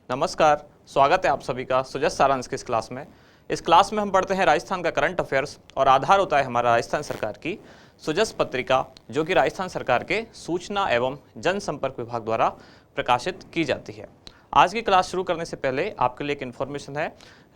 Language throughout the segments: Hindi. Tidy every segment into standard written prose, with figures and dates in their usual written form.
नमस्कार, स्वागत है आप सभी का सुजस सारांश की इस क्लास में। इस क्लास में हम पढ़ते हैं राजस्थान का करंट अफेयर्स और आधार होता है हमारा राजस्थान सरकार की सुजस पत्रिका, जो कि राजस्थान सरकार के सूचना एवं जनसंपर्क विभाग द्वारा प्रकाशित की जाती है। आज की क्लास शुरू करने से पहले आपके लिए एक इन्फॉर्मेशन है।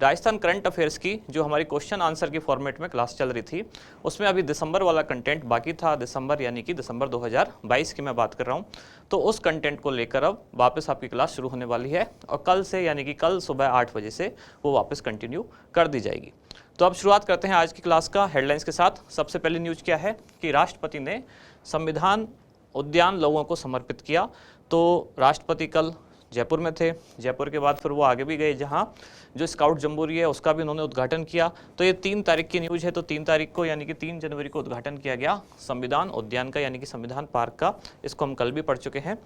राजस्थान करंट अफेयर्स की जो हमारी क्वेश्चन आंसर की फॉर्मेट में क्लास चल रही थी, उसमें अभी दिसंबर वाला कंटेंट बाकी था। दिसंबर यानी कि दिसंबर 2022 की मैं बात कर रहा हूँ। तो उस कंटेंट को लेकर अब वापस आपकी क्लास शुरू होने वाली है और कल से यानी कि कल सुबह 8 बजे से वो वापस कंटिन्यू कर दी जाएगी। तो अब शुरुआत करते हैं आज की क्लास का हेडलाइंस के साथ। सबसे पहली न्यूज़ क्या है कि राष्ट्रपति ने संविधान उद्यान लोगों को समर्पित किया। तो राष्ट्रपति कल जयपुर में थे। जयपुर के बाद फिर वो आगे भी गए, जहाँ जो स्काउट जम्बूरी है उसका भी उन्होंने उद्घाटन किया। तो ये 3 तारीख की न्यूज़ है। तो 3 तारीख को यानी कि 3 जनवरी को उद्घाटन किया गया संविधान उद्यान का, यानी कि संविधान पार्क का। इसको हम कल भी पढ़ चुके हैं।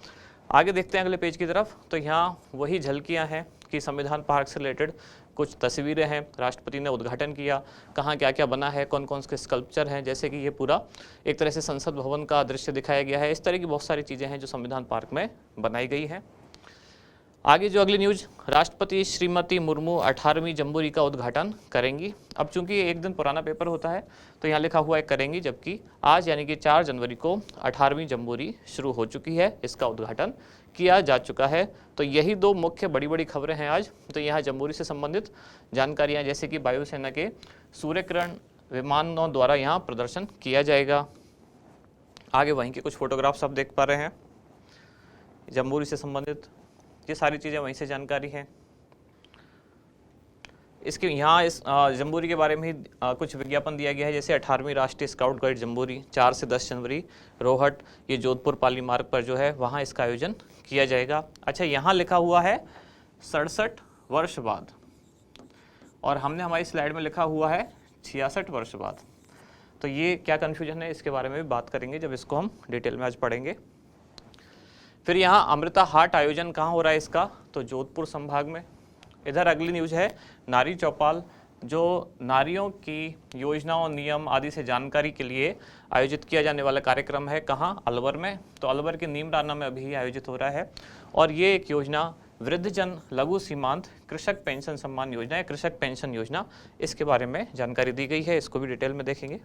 आगे देखते हैं अगले पेज की तरफ। तो यहाँ वही झलकियाँ हैं कि संविधान पार्क से रिलेटेड कुछ तस्वीरें हैं। राष्ट्रपति ने उद्घाटन किया, कहाँ क्या क्या बना है, कौन कौन से स्कल्पचर हैं, जैसे कि ये पूरा एक तरह से संसद भवन का दृश्य दिखाया गया है। इस तरह की बहुत सारी चीज़ें हैं जो संविधान पार्क में बनाई गई हैं। आगे जो अगली न्यूज़, राष्ट्रपति श्रीमती मुर्मू 18वीं जम्बूरी का उद्घाटन करेंगी। अब चूंकि ये एक दिन पुराना पेपर होता है तो यहाँ लिखा हुआ है करेंगी, जबकि आज यानी कि 4 जनवरी को 18वीं जम्बूरी शुरू हो चुकी है, इसका उद्घाटन किया जा चुका है। तो यही 2 मुख्य बड़ी बड़ी खबरें हैं आज। तो यहाँ जम्बूरी से संबंधित जानकारियाँ, जैसे कि वायुसेना के सूर्यकिरण विमानों द्वारा यहाँ प्रदर्शन किया जाएगा। आगे वहीं के कुछ फोटोग्राफ्स आप देख पा रहे हैं जम्बूरी से संबंधित, ये सारी चीज़ें वहीं से जानकारी हैं। इसके यहाँ इस जम्बूरी के बारे में ही कुछ विज्ञापन दिया गया है, जैसे 18वीं राष्ट्रीय स्काउट गाइड जम्बूरी 4 से 10 जनवरी रोहट, ये जोधपुर पाली मार्ग पर जो है वहाँ इसका आयोजन किया जाएगा। अच्छा, यहाँ लिखा हुआ है 67 वर्ष बाद, और हमने हमारी स्लाइड में लिखा हुआ है 66 वर्ष बाद। तो ये क्या कन्फ्यूजन है, इसके बारे में भी बात करेंगे जब इसको हम डिटेल में आज पढ़ेंगे। फिर यहाँ अमृता हाट आयोजन कहाँ हो रहा है इसका, तो जोधपुर संभाग में। इधर अगली न्यूज़ है नारी चौपाल, जो नारियों की योजनाओं, नियम आदि से जानकारी के लिए आयोजित किया जाने वाला कार्यक्रम है। कहाँ, अलवर में। तो अलवर के नीमराना में अभी आयोजित हो रहा है। और ये एक योजना वृद्धजन लघु सीमांत कृषक पेंशन सम्मान योजना है, कृषक पेंशन योजना, इसके बारे में जानकारी दी गई है। इसको भी डिटेल में देखेंगे।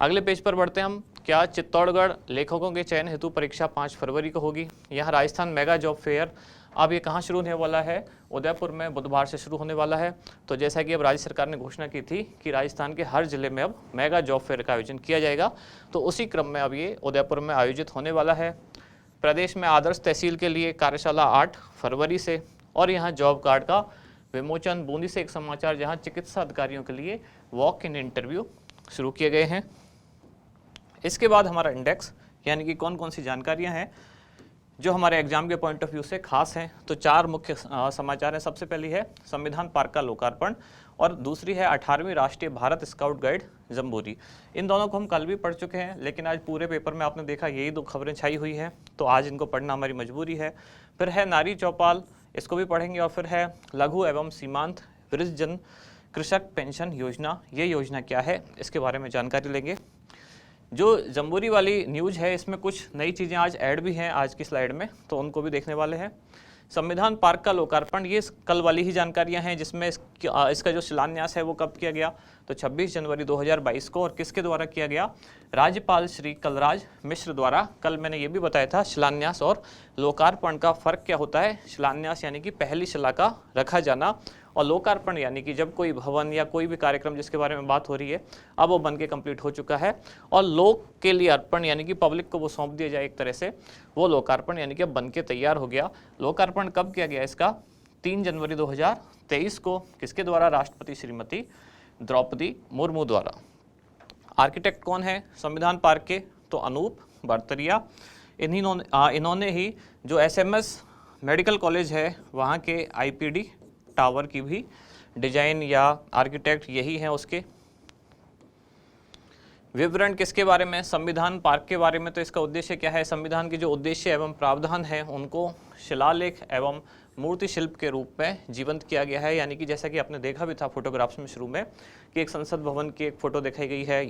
अगले पेज पर बढ़ते हैं हम। क्या चित्तौड़गढ़ लेखकों के चयन हेतु परीक्षा 5 फरवरी को होगी। यहाँ राजस्थान मेगा जॉब फेयर, अब ये कहाँ शुरू होने वाला है, उदयपुर में बुधवार से शुरू होने वाला है। तो जैसा कि अब राज्य सरकार ने घोषणा की थी कि राजस्थान के हर जिले में अब मेगा जॉब फेयर का आयोजन किया जाएगा, तो उसी क्रम में अब ये उदयपुर में आयोजित होने वाला है। प्रदेश में आदर्श तहसील के लिए कार्यशाला 8 फरवरी से। और यहाँ जॉब कार्ड का विमोचन। बूंदी से एक समाचार, जहाँ चिकित्सा अधिकारियों के लिए वॉक इन इंटरव्यू शुरू किए गए हैं। इसके बाद हमारा इंडेक्स, यानी कि कौन कौन सी जानकारियां हैं जो हमारे एग्जाम के पॉइंट ऑफ व्यू से खास हैं। तो 4 मुख्य समाचार हैं। सबसे पहली है संविधान पार्क का लोकार्पण, और दूसरी है 18वीं राष्ट्रीय भारत स्काउट गाइड जम्बूरी। इन दोनों को हम कल भी पढ़ चुके हैं, लेकिन आज पूरे पेपर में आपने देखा यही 2 खबरें छाई हुई हैं, तो आज इनको पढ़ना हमारी मजबूरी है। फिर है नारी चौपाल, इसको भी पढ़ेंगे। और फिर है लघु एवं सीमांत वृद्धजन कृषक पेंशन योजना, ये योजना क्या है, इसके बारे में जानकारी लेंगे। जो जम्बूरी वाली न्यूज़ है, इसमें कुछ नई चीज़ें आज ऐड भी हैं आज की स्लाइड में, तो उनको भी देखने वाले हैं। संविधान पार्क का लोकार्पण, ये कल वाली ही जानकारियां हैं, जिसमें इसका जो शिलान्यास है वो कब किया गया, तो 26 जनवरी 2022 को। और किसके द्वारा किया गया, राज्यपाल श्री कलराज मिश्र द्वारा। कल मैंने ये भी बताया था शिलान्यास और लोकार्पण का फ़र्क क्या होता है। शिलान्यास यानी कि पहली शिला का रखा जाना, और लोकार्पण यानी कि जब कोई भवन या कोई भी कार्यक्रम जिसके बारे में बात हो रही है अब वो बन के कंप्लीट हो चुका है, और लोक के लिए अर्पण यानी कि पब्लिक को वो सौंप दिया जाए एक तरह से, वो लोकार्पण यानी कि अब बन के तैयार हो गया। लोकार्पण कब किया गया इसका, 3 जनवरी 2023 को। किसके द्वारा, राष्ट्रपति श्रीमती द्रौपदी मुर्मू द्वारा। आर्किटेक्ट कौन है संविधान पार्क के, तो अनूप बर्तरिया। इन्होंने ही जो SMS मेडिकल कॉलेज है वहाँ के IPD टावर की भी डिजाइन या आर्किटेक्ट यही हैं उसके। विवरण किसके बारे में, संविधान पार्क के बारे में। तो इसका उद्देश्य क्या है, संविधान के जो उद्देश्य एवं प्रावधान है उनको शिलालेख एवं मूर्ति शिल्प के रूप में जीवंत किया गया है। यानी कि जैसा कि आपने देखा भी था फोटोग्राफ्स में शुरू में कि एक संसद भवन की एक फोटो दिखाई गई है,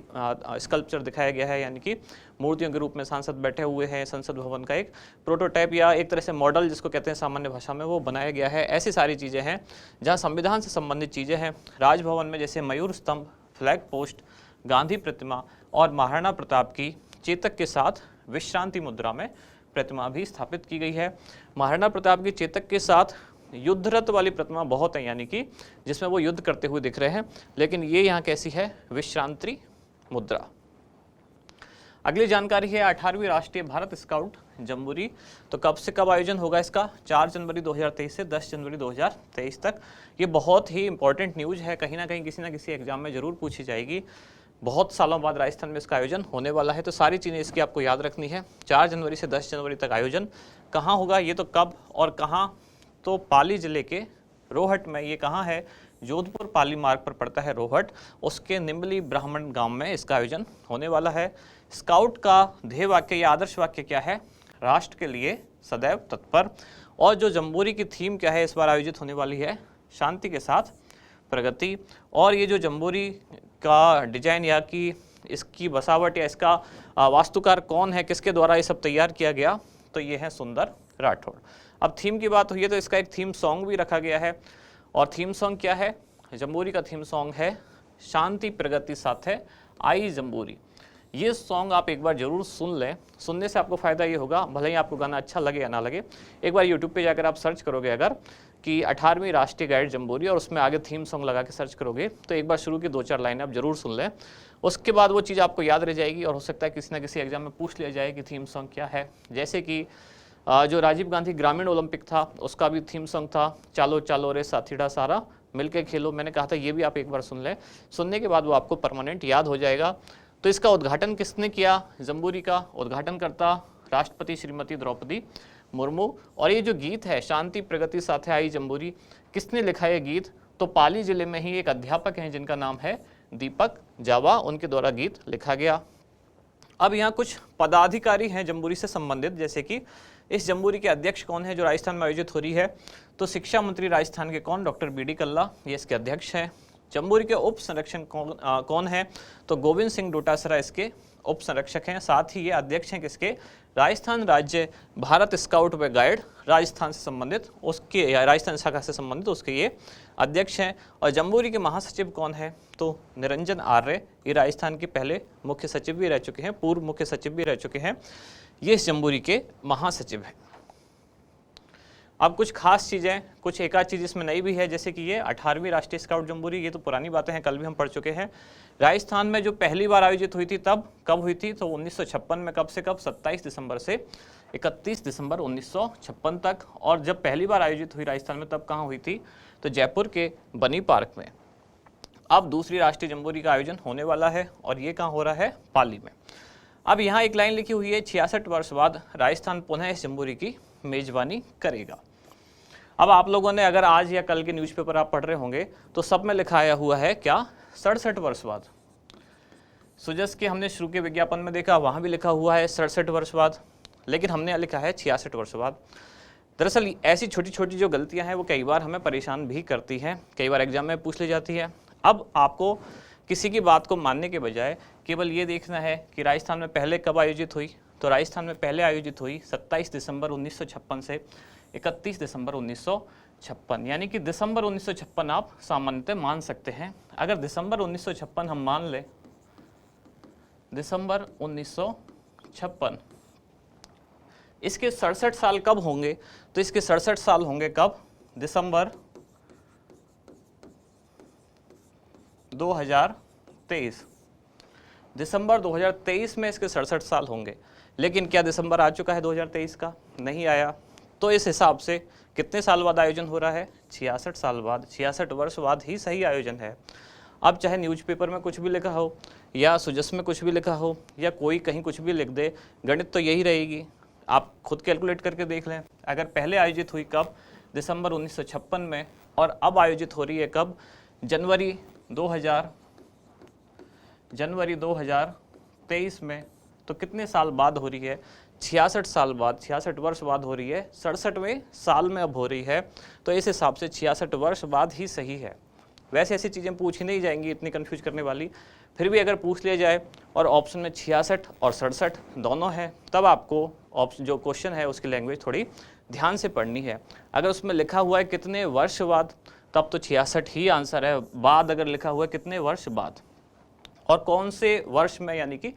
स्कल्पचर दिखाया गया है, यानी कि मूर्तियों के रूप में सांसद बैठे हुए हैं। संसद भवन का एक प्रोटोटाइप या एक तरह से मॉडल जिसको कहते हैं सामान्य भाषा में, वो बनाया गया है। ऐसी सारी चीज़ें हैं जहाँ संविधान से संबंधित चीज़ें हैं। राजभवन में जैसे मयूर स्तंभ, फ्लैग पोस्ट, गांधी प्रतिमा और महाराणा प्रताप की चेतक के साथ विश्रांति मुद्रा में प्रतिमा भी स्थापित की गई है। महाराणा प्रताप की चेतक के साथ युद्धरत वाली प्रतिमा बहुत है, यानी कि जिसमें वो युद्ध करते हुए दिख रहे हैं, लेकिन ये यहाँ कैसी है, विश्रांति मुद्रा। अगली जानकारी है 18वीं राष्ट्रीय भारत स्काउट जम्बूरी। तो कब से कब आयोजन होगा इसका? 4 जनवरी 2023 से 10 जनवरी 2023 तक। ये बहुत ही इंपॉर्टेंट न्यूज़ है, कहीं ना कहीं किसी ना किसी एग्जाम में जरूर पूछी जाएगी। बहुत सालों बाद राजस्थान में इसका आयोजन होने वाला है, तो सारी चीज़ें इसकी आपको याद रखनी है। 4 जनवरी से 10 जनवरी तक आयोजन कहाँ होगा, ये तो कब और कहाँ, तो पाली जिले के रोहट में। ये कहाँ है? जोधपुर पाली मार्ग पर पड़ता है रोहट, उसके निम्बली ब्राह्मण गांव में इसका आयोजन होने वाला है। स्काउट का ध्येय वाक्य या आदर्श वाक्य क्या है? राष्ट्र के लिए सदैव तत्पर। और जो जम्बूरी की थीम क्या है इस बार आयोजित होने वाली है? शांति के साथ प्रगति। और ये जो जम्बूरी का डिजाइन या कि इसकी बसावट या इसका वास्तुकार कौन है, किसके द्वारा ये सब तैयार किया गया? तो ये है सुंदर राठौड़। अब थीम की बात हुई है तो इसका एक थीम सॉन्ग भी रखा गया है। और थीम सॉन्ग क्या है? जम्बूरी का थीम सॉन्ग है शांति प्रगति साथे आई जम्बूरी। ये सॉन्ग आप एक बार जरूर सुन लें। सुनने से आपको फ़ायदा ये होगा, भले ही आपको गाना अच्छा लगे या ना लगे, एक बार यूट्यूब पे जाकर आप सर्च करोगे अगर कि 18वीं राष्ट्रीय गाइड जम्बूरी और उसमें आगे थीम सॉन्ग लगा के सर्च करोगे तो एक बार शुरू की 2-4 लाइनें आप जरूर सुन लें। उसके बाद वो चीज़ आपको याद रह जाएगी और हो सकता है किसी ना किसी एग्जाम में पूछ लिया जाए कि थीम सॉन्ग क्या है। जैसे कि जो राजीव गांधी ग्रामीण ओलंपिक था उसका भी थीम सॉन्ग था, चालो चालो रे साथीड़ा सारा मिलके खेलो। मैंने कहा था ये भी आप एक बार सुन लें, सुनने के बाद वो आपको परमानेंट याद हो जाएगा। तो इसका उद्घाटन किसने किया? जम्बूरी का उद्घाटन करता राष्ट्रपति श्रीमती द्रौपदी मुर्मू। और ये जो गीत है शांति प्रगति साथे आई जम्बूरी, किसने लिखा है गीत? तो पाली जिले में ही एक अध्यापक हैं जिनका नाम है दीपक जावा, उनके द्वारा गीत लिखा गया। अब यहाँ कुछ पदाधिकारी हैं जम्बूरी से संबंधित, जैसे कि इस जम्बूरी के अध्यक्ष कौन है जो राजस्थान में आयोजित हो रही है? तो शिक्षा मंत्री राजस्थान के कौन? डॉक्टर BD कल्ला, ये इसके अध्यक्ष हैं। जम्बूरी के उप संरक्षक कौन है? तो गोविंद सिंह डोटासरा इसके उप संरक्षक हैं। साथ ही ये अध्यक्ष हैं किसके? राजस्थान राज्य भारत स्काउट व गाइड राजस्थान से संबंधित उसके या राजस्थान शाखा से संबंधित उसके ये अध्यक्ष हैं। और जम्बूरी के महासचिव कौन है? तो निरंजन आर्य, ये राजस्थान के पहले मुख्य सचिव भी रह चुके हैं, पूर्व मुख्य सचिव भी रह चुके हैं, ये इस जम्बूरी के महासचिव हैं। अब कुछ खास चीज़ें, कुछ एक आध चीज़ इसमें नई भी है, जैसे कि ये 18वीं राष्ट्रीय स्काउट जम्बूरी, ये तो पुरानी बातें हैं, कल भी हम पढ़ चुके हैं। राजस्थान में जो पहली बार आयोजित हुई थी तब कब हुई थी? तो 1956 में। कब से कब? 27 दिसंबर से 31 दिसंबर 1956 तक। और जब पहली बार आयोजित हुई राजस्थान में तब कहाँ हुई थी? तो जयपुर के बनी पार्क में। अब दूसरी राष्ट्रीय जम्बूरी का आयोजन होने वाला है और ये कहाँ हो रहा है? पाली में। अब यहाँ एक लाइन लिखी हुई है 66 वर्ष बाद राजस्थान पुनः इस जम्बूरी की मेजबानी करेगा। अब आप लोगों ने अगर आज या कल के न्यूज़पेपर आप पढ़ रहे होंगे तो सब में लिखाया हुआ है क्या? 67 वर्ष बाद। सुजस के हमने शुरू के विज्ञापन में देखा, वहाँ भी लिखा हुआ है 67 वर्ष बाद, लेकिन हमने लिखा है 66 वर्ष बाद। दरअसल ऐसी छोटी छोटी जो गलतियाँ हैं वो कई बार हमें परेशान भी करती हैं, कई बार एग्जाम में पूछ ली जाती है। अब आपको किसी की बात को मानने के बजाय केवल ये देखना है कि राजस्थान में पहले कब आयोजित हुई। तो राजस्थान में पहले आयोजित हुई 27 दिसंबर 1956 से 31 दिसंबर 1956, यानी कि दिसंबर 1956 आप सामान्यतः मान सकते हैं। अगर दिसंबर 1956 हम मान लें, दिसंबर 1956, इसके 67 साल कब होंगे? तो इसके 67 साल होंगे कब? दिसंबर 2023। दिसंबर 2023 में इसके 67 साल होंगे। लेकिन क्या दिसंबर आ चुका है 2023 का? नहीं आया। तो इस हिसाब से कितने साल बाद आयोजन हो रहा है? 66 साल बाद, 66 वर्ष बाद ही सही आयोजन है। अब चाहे न्यूज़पेपर में कुछ भी लिखा हो या सुजस में कुछ भी लिखा हो या कोई कहीं कुछ भी लिख दे, गणित तो यही रहेगी। आप खुद कैलकुलेट करके देख लें। अगर पहले आयोजित हुई कब? दिसंबर 1956 में, और अब आयोजित हो रही है कब? जनवरी 2023 में। तो कितने साल बाद हो रही है? 66 साल बाद, 66 वर्ष बाद हो रही है, 67वें साल में अब हो रही है, तो इस हिसाब से 66 वर्ष बाद ही सही है। वैसे ऐसी चीज़ें पूछी नहीं जाएंगी इतनी कंफ्यूज करने वाली, फिर भी अगर पूछ लिया जाए और ऑप्शन में 66 और 67 दोनों हैं, तब आपको ऑप्शन जो क्वेश्चन है उसकी लैंग्वेज थोड़ी ध्यान से पढ़नी है। अगर उसमें लिखा हुआ है कितने वर्ष बाद, तब तो 66 ही आंसर है। बाद अगर लिखा हुआ है कितने वर्ष बाद और कौन से वर्ष में, यानी कि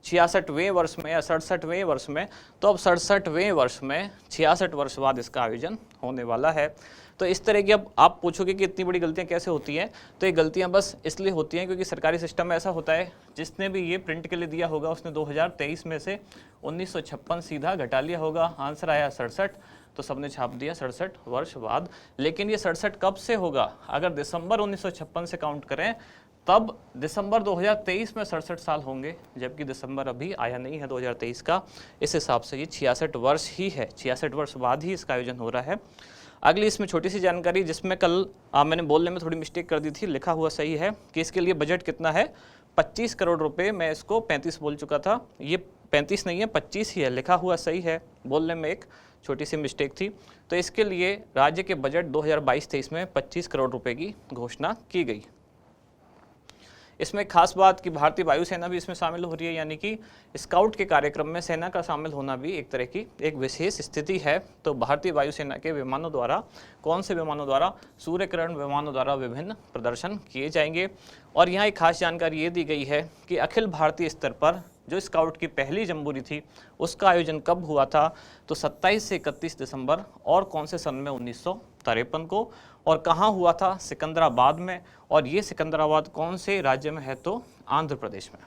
66वें वर्ष में या 67वें वर्ष में, तो अब 67वें वर्ष में 66 वर्ष बाद इसका आयोजन होने वाला है। तो इस तरह की, अब आप पूछोगे कि इतनी बड़ी गलतियां कैसे होती हैं, तो ये गलतियां बस इसलिए होती हैं क्योंकि सरकारी सिस्टम में ऐसा होता है, जिसने भी ये प्रिंट के लिए दिया होगा उसने 2023 में से 1956 सीधा घटा लिया होगा, आंसर आया 67, तो सबने छाप दिया 67 वर्ष बाद। लेकिन ये 67 कब से होगा, अगर दिसंबर 1956 से काउंट करें तब दिसंबर 2023 में 67 साल होंगे, जबकि दिसंबर अभी आया नहीं है 2023 का। इस हिसाब से ये 66 वर्ष ही है, 66 वर्ष बाद ही इसका आयोजन हो रहा है। अगली इसमें छोटी सी जानकारी, जिसमें कल मैंने बोलने में थोड़ी मिस्टेक कर दी थी, लिखा हुआ सही है कि इसके लिए बजट कितना है, 25 करोड़ रुपए। मैं इसको 35 बोल चुका था, ये 35 नहीं है 25 ही है, लिखा हुआ सही है, बोलने में एक छोटी सी मिस्टेक थी। तो इसके लिए राज्य के बजट 2022-23 में 25 करोड़ रुपए की घोषणा की गई। इसमें खास बात कि भारतीय वायुसेना भी इसमें शामिल हो रही है, यानी कि स्काउट के कार्यक्रम में सेना का शामिल होना भी एक तरह की एक विशेष स्थिति है। तो भारतीय वायुसेना के विमानों द्वारा, कौन से विमानों द्वारा, सूर्य किरण विमानों द्वारा विभिन्न प्रदर्शन किए जाएंगे। और यहाँ एक खास जानकारी ये दी गई है कि अखिल भारतीय स्तर पर जो स्काउट की पहली जम्बूरी थी उसका आयोजन कब हुआ था, तो 27 से 31 दिसंबर और कौन से सन में, 1953 को। और कहाँ हुआ था, सिकंदराबाद में। और ये सिकंदराबाद कौन से राज्य में है, तो आंध्र प्रदेश में।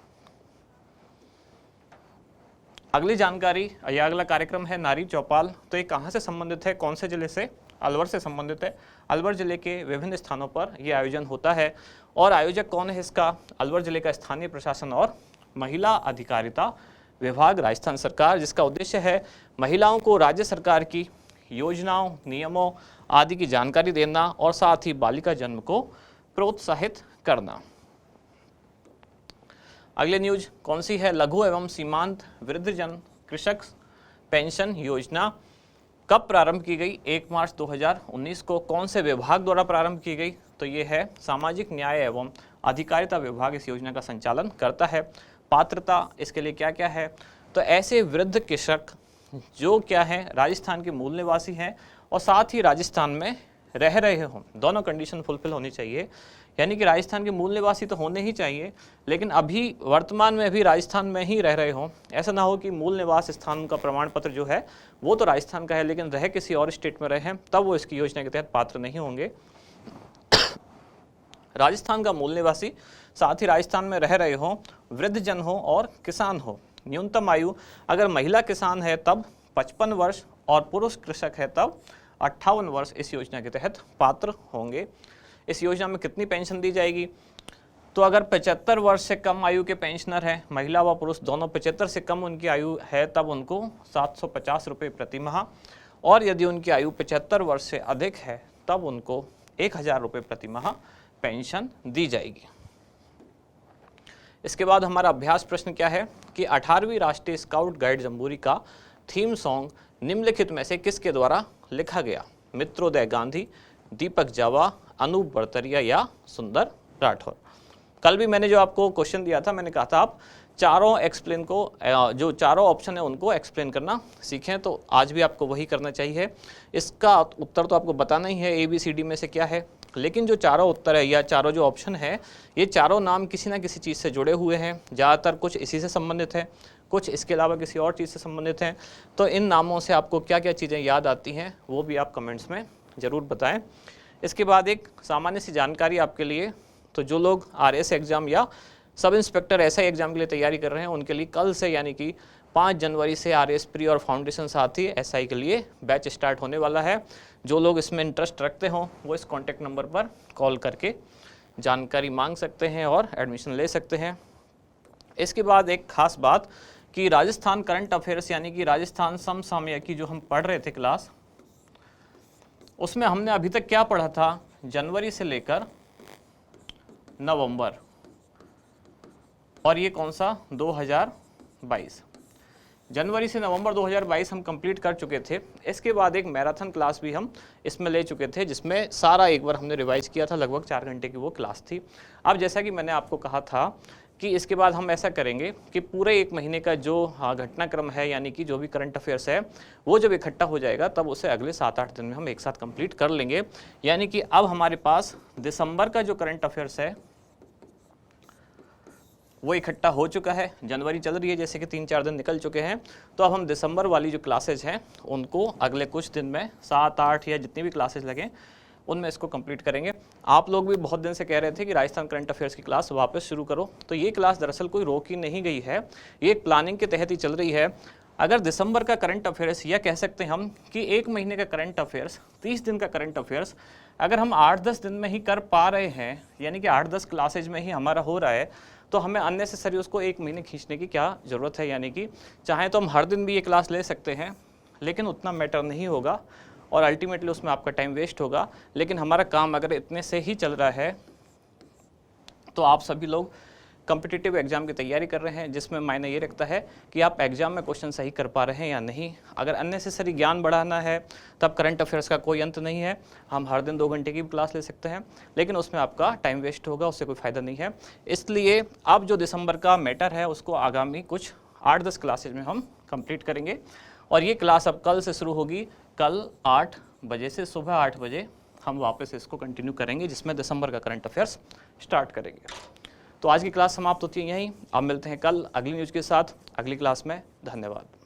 अगली जानकारी, यह अगला कार्यक्रम है नारी चौपाल। तो ये कहाँ से संबंधित है, कौन से जिले से, अलवर से संबंधित है। अलवर जिले के विभिन्न स्थानों पर यह आयोजन होता है। और आयोजक कौन है इसका, अलवर जिले का स्थानीय प्रशासन और महिला अधिकारिता विभाग, राजस्थान सरकार, जिसका उद्देश्य है महिलाओं को राज्य सरकार की योजनाओं, नियमों आदि की जानकारी देना और साथ ही बालिका जन्म को प्रोत्साहित करना। अगले न्यूज कौन सी है, लघु एवं सीमांत वृद्धजन कृषक पेंशन योजना कब प्रारंभ की गई, 1 मार्च 2019 को। कौन से विभाग द्वारा प्रारंभ की गई, तो ये है सामाजिक न्याय एवं अधिकारिता विभाग इस योजना का संचालन करता है। पात्रता इसके लिए क्या क्या है, तो ऐसे वृद्ध कृषक जो क्या है, राजस्थान के मूल निवासी हैं और साथ ही राजस्थान में रह रहे हों, दोनों कंडीशन फुलफिल होनी चाहिए। यानी कि राजस्थान के मूल निवासी तो होने ही चाहिए, लेकिन अभी वर्तमान में भी राजस्थान में ही रह रहे हों। ऐसा ना हो कि मूल निवास स्थान का प्रमाण पत्र जो है वो तो राजस्थान का है, लेकिन रह किसी और स्टेट में रहे, तब वो इसकी योजना के तहत पात्र नहीं होंगे। राजस्थान का मूल निवासी, साथ ही राजस्थान में रह रहे हों, वृद्धजन हो और किसान हो। न्यूनतम आयु अगर महिला किसान है तब 55 वर्ष और पुरुष कृषक है तब 58 वर्ष इस योजना के तहत पात्र होंगे। इस योजना में कितनी पेंशन दी जाएगी, तो अगर 75 वर्ष से कम आयु के पेंशनर हैं, महिला व पुरुष दोनों 75 से कम उनकी आयु है, तब उनको 750 रुपये प्रति माह, और यदि उनकी आयु 75 वर्ष से अधिक है तब उनको 1000 रुपये प्रति माह पेंशन दी जाएगी। इसके बाद हमारा अभ्यास प्रश्न क्या है कि 18वीं राष्ट्रीय स्काउट गाइड जम्बूरी का थीम सॉन्ग निम्नलिखित में से किसके द्वारा लिखा गया, मित्रोदय गांधी, दीपक जावा, अनूप बड़तरिया या सुंदर राठौर। कल भी मैंने जो आपको क्वेश्चन दिया था, मैंने कहा था आप चारों एक्सप्लेन को, जो चारों ऑप्शन है उनको एक्सप्लेन करना सीखें, तो आज भी आपको वही करना चाहिए। इसका उत्तर तो आपको बताना ही है ABCD में से क्या है, लेकिन जो चारों उत्तर है या चारों जो ऑप्शन है, ये चारों नाम किसी ना किसी चीज़ से जुड़े हुए हैं। ज़्यादातर कुछ इसी से संबंधित है, कुछ इसके अलावा किसी और चीज़ से संबंधित हैं। तो इन नामों से आपको क्या क्या चीज़ें याद आती हैं वो भी आप कमेंट्स में ज़रूर बताएं। इसके बाद एक सामान्य सी जानकारी आपके लिए, तो जो लोग RS एग्ज़ाम या सब इंस्पेक्टर SI एग्ज़ाम के लिए तैयारी कर रहे हैं, उनके लिए कल से यानी कि 5 जनवरी से RS प्री और फाउंडेशन साथ ही SI के लिए बैच स्टार्ट होने वाला है। जो लोग इसमें इंटरेस्ट रखते हों वो इस कॉन्टैक्ट नंबर पर कॉल करके जानकारी मांग सकते हैं और एडमिशन ले सकते हैं। इसके बाद एक खास बात कि राजस्थान करंट अफेयर्स यानी कि राजस्थान समसामयिकी जो हम पढ़ रहे थे क्लास, उसमें हमने अभी तक क्या पढ़ा था, जनवरी से लेकर नवंबर, और ये कौन सा 2022। जनवरी से नवंबर 2022 हम कंप्लीट कर चुके थे। इसके बाद एक मैराथन क्लास भी हम इसमें ले चुके थे, जिसमें सारा एक बार हमने रिवाइज किया था, लगभग 4 घंटे की वो क्लास थी। अब जैसा कि मैंने आपको कहा था कि इसके बाद हम ऐसा करेंगे कि पूरे 1 महीने का जो घटनाक्रम है, यानी कि जो भी करंट अफेयर्स है, वो जब इकट्ठा हो जाएगा तब उसे अगले 7-8 दिन में हम एक साथ कंप्लीट कर लेंगे। यानी कि अब हमारे पास दिसंबर का जो करंट अफेयर्स है वो इकट्ठा हो चुका है। जनवरी चल रही है, जैसे कि 3-4 दिन निकल चुके हैं, तो अब हम दिसंबर वाली जो क्लासेज हैं उनको अगले कुछ दिन में 7-8 या जितनी भी क्लासेज लगें उनमें इसको कंप्लीट करेंगे। आप लोग भी बहुत दिन से कह रहे थे कि राजस्थान करंट अफेयर्स की क्लास वापस शुरू करो, तो ये क्लास दरअसल कोई रोक ही नहीं गई है, ये एक प्लानिंग के तहत ही चल रही है। अगर दिसंबर का करंट अफेयर्स, या कह सकते हैं हम कि 1 महीने का करंट अफेयर्स, 30 दिन का करंट अफेयर्स अगर हम 8-10 दिन में ही कर पा रहे हैं, यानी कि 8-10 क्लासेज में ही हमारा हो रहा है, तो हमें अननेसेसरी उसको 1 महीने खींचने की क्या ज़रूरत है। यानी कि चाहे तो हम हर दिन भी ये क्लास ले सकते हैं, लेकिन उतना मैटर नहीं होगा और अल्टीमेटली उसमें आपका टाइम वेस्ट होगा। लेकिन हमारा काम अगर इतने से ही चल रहा है, तो आप सभी लोग कॉम्पिटिटिव एग्जाम की तैयारी कर रहे हैं, जिसमें मायने ये रखता है कि आप एग्जाम में क्वेश्चन सही कर पा रहे हैं या नहीं। अगर अननेसेसरी ज्ञान बढ़ाना है तब करंट अफेयर्स का कोई अंत नहीं है, हम हर दिन 2 घंटे की भी क्लास ले सकते हैं, लेकिन उसमें आपका टाइम वेस्ट होगा, उससे कोई फ़ायदा नहीं है। इसलिए अब जो दिसंबर का मैटर है उसको आगामी कुछ 8-10 क्लासेज में हम कंप्लीट करेंगे, और ये क्लास अब कल से शुरू होगी। कल 8 बजे से सुबह 8 बजे हम वापस इसको कंटिन्यू करेंगे, जिसमें दिसंबर का करंट अफेयर्स स्टार्ट करेंगे। तो आज की क्लास समाप्त होती है यहीं। अब मिलते हैं कल अगली न्यूज़ के साथ अगली क्लास में। धन्यवाद।